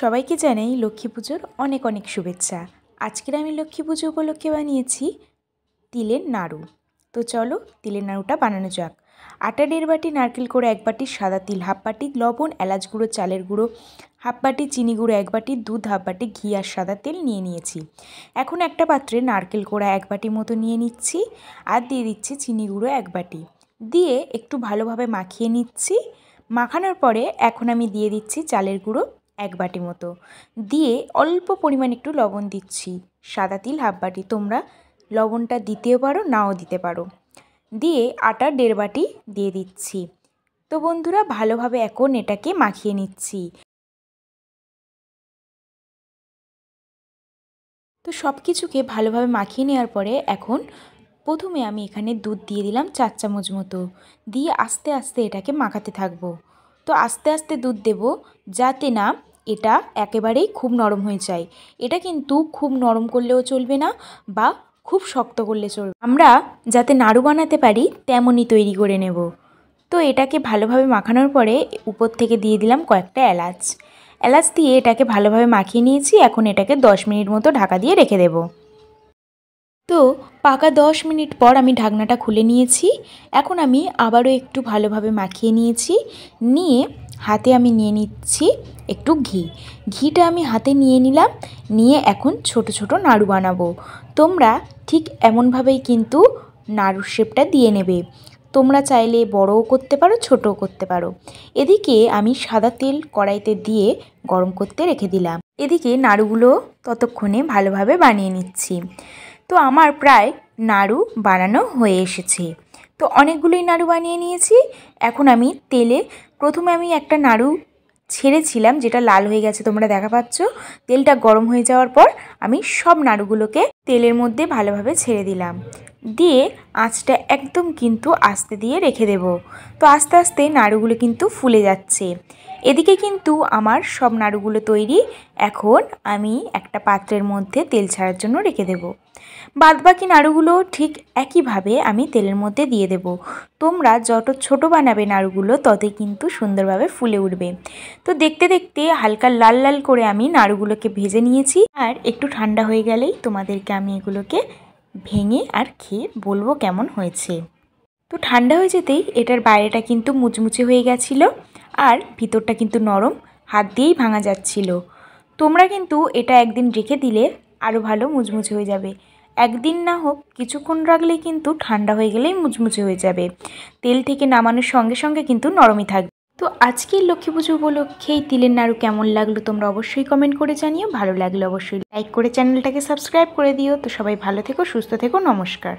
সবাইকে জানাই লক্ষ্মী পুজোর অনেক অনেক শুভেচ্ছা। আজকের আমি লক্ষ্মী পুজো উপলক্ষে বানিয়েছি তিলের নাড়ু। তো চলো তিলের নাড়ুটা বানানো যাক। আটা 1.5 বাটি, নারকেল কোড়া 1 বাটি, সাদা তিল 1/2 বাটি, লবণ, এলাচ গুঁড়ো, চালের গুঁড়ো 1/2 বাটি, চিনি গুঁড়ো 1 বাটি, দুধ 1/2 বাটি, ঘি আর সাদা তেল নিয়ে নিয়েছি। এখন একটা পাত্রে নারকেল কোড়া 1 বাটি মতো নিয়ে নিচ্ছি আর দিয়ে দিচ্ছি চিনি গুঁড়ো 1 বাটি, দিয়ে একটু ভালোভাবে মাখিয়ে নিচ্ছি। মাখানোর পরে এখন আমি দিয়ে দিচ্ছি চালের গুঁড়ো 1 বাটি মতো, দিয়ে অল্প পরিমাণ একটু লবণ দিচ্ছি, সাদা তিল 1/2 বাটি, তোমরা লবণটা দিতেও পারো নাও দিতে পারো, দিয়ে আটা 1.5 বাটি দিয়ে দিচ্ছি। তো বন্ধুরা ভালোভাবে এখন এটাকে মাখিয়ে নিচ্ছি। তো সব কিছুকে ভালোভাবে মাখিয়ে নেওয়ার পরে এখন প্রথমে আমি এখানে দুধ দিয়ে দিলাম 4 চামচ মতো, দিয়ে আস্তে আস্তে এটাকে মাখাতে থাকবো। তো আস্তে আস্তে দুধ দেব যাতে না এটা একেবারেই খুব নরম হয়ে যায়। এটা কিন্তু খুব নরম করলেও চলবে না বা খুব শক্ত করলে চলবে, আমরা যাতে নাড়ু বানাতে পারি তেমনই তৈরি করে নেব। তো এটাকে ভালোভাবে মাখানোর পরে উপর থেকে দিয়ে দিলাম কয়েকটা এলাচ দিয়ে এটাকে ভালোভাবে মাখিয়ে নিয়েছি। এখন এটাকে 10 মিনিট মতো ঢাকা দিয়ে রেখে দেব। তো পাকা 10 মিনিট পর আমি ঢাকনাটা খুলে নিয়েছি। এখন আমি আবারও একটু ভালোভাবে মাখিয়ে নিয়েছি, নিয়ে হাতে আমি নিয়ে নিচ্ছি একটু ঘিটা আমি হাতে নিয়ে নিলাম, নিয়ে এখন ছোট ছোট নাড়ু বানাবো। তোমরা ঠিক এমনভাবেই কিন্তু নাড়ুর শেপটা দিয়ে নেবে। তোমরা চাইলে বড়ও করতে পারো, ছোটও করতে পারো। এদিকে আমি সাদা তেল কড়াইতে দিয়ে গরম করতে রেখে দিলাম, এদিকে নাড়ুগুলো ততক্ষণে ভালোভাবে বানিয়ে নিচ্ছি। তো আমার প্রায় নাড়ু বানানো হয়ে এসেছে। তো অনেকগুলোই নাড়ু বানিয়ে নিয়েছি। এখন আমি তেলে প্রথমে আমি একটা নাড়ু ছেড়েছিলাম যেটা লাল হয়ে গেছে, তোমরা দেখা পাচ্ছ। তেলটা গরম হয়ে যাওয়ার পর আমি সব নাড়ুগুলোকে তেলের মধ্যে ভালোভাবে ছেড়ে দিলাম, দিয়ে আঁচটা একদম কিন্তু আস্তে দিয়ে রেখে দেব। তো আস্তে আস্তে নাড়ুগুলো কিন্তু ফুলে যাচ্ছে। এদিকে কিন্তু আমার সব নাড়ুগুলো তৈরি। এখন আমি একটা পাত্রের মধ্যে তেল ছাড়ার জন্য রেখে দেব। বাদবাকি নাড়ুগুলো ঠিক একইভাবে আমি তেলের মধ্যে দিয়ে দেব। তোমরা যত ছোট বানাবে নাড়ুগুলো ততই কিন্তু সুন্দরভাবে ফুলে উঠবে। তো দেখতে দেখতে হালকা লাল লাল করে আমি নাড়ুগুলোকে ভেজে নিয়েছি, আর একটু ঠান্ডা হয়ে গেলেই তোমাদেরকে আমি এগুলোকে ভেঙে আর খেয়ে বলবো কেমন হয়েছে। তো ঠান্ডা হয়ে যেতেই এটার বাইরেটা কিন্তু মুচমুচে হয়ে গেছিলো আর ভিতরটা কিন্তু নরম, হাত দিয়েই ভাঙা যাচ্ছিল। তোমরা কিন্তু এটা একদিন রেখে দিলে আরও ভালো মুচমুচে হয়ে যাবে। একদিন না হোক কিছুক্ষণ রাখলেই কিন্তু ঠান্ডা হয়ে গেলেই মুচমুচে হয়ে যাবে। তেল থেকে নামানোর সঙ্গে সঙ্গে কিন্তু নরমই থাকবে। তো আজকের লক্ষ্মী পুজো উপলক্ষে এই তিলের নাড়ু কেমন লাগলো তোমরা অবশ্যই কমেন্ট করে জানিও। ভালো লাগলে অবশ্যই লাইক করে চ্যানেলটাকে সাবস্ক্রাইব করে দিও। তো সবাই ভালো থেকো, সুস্থ থেকো, নমস্কার।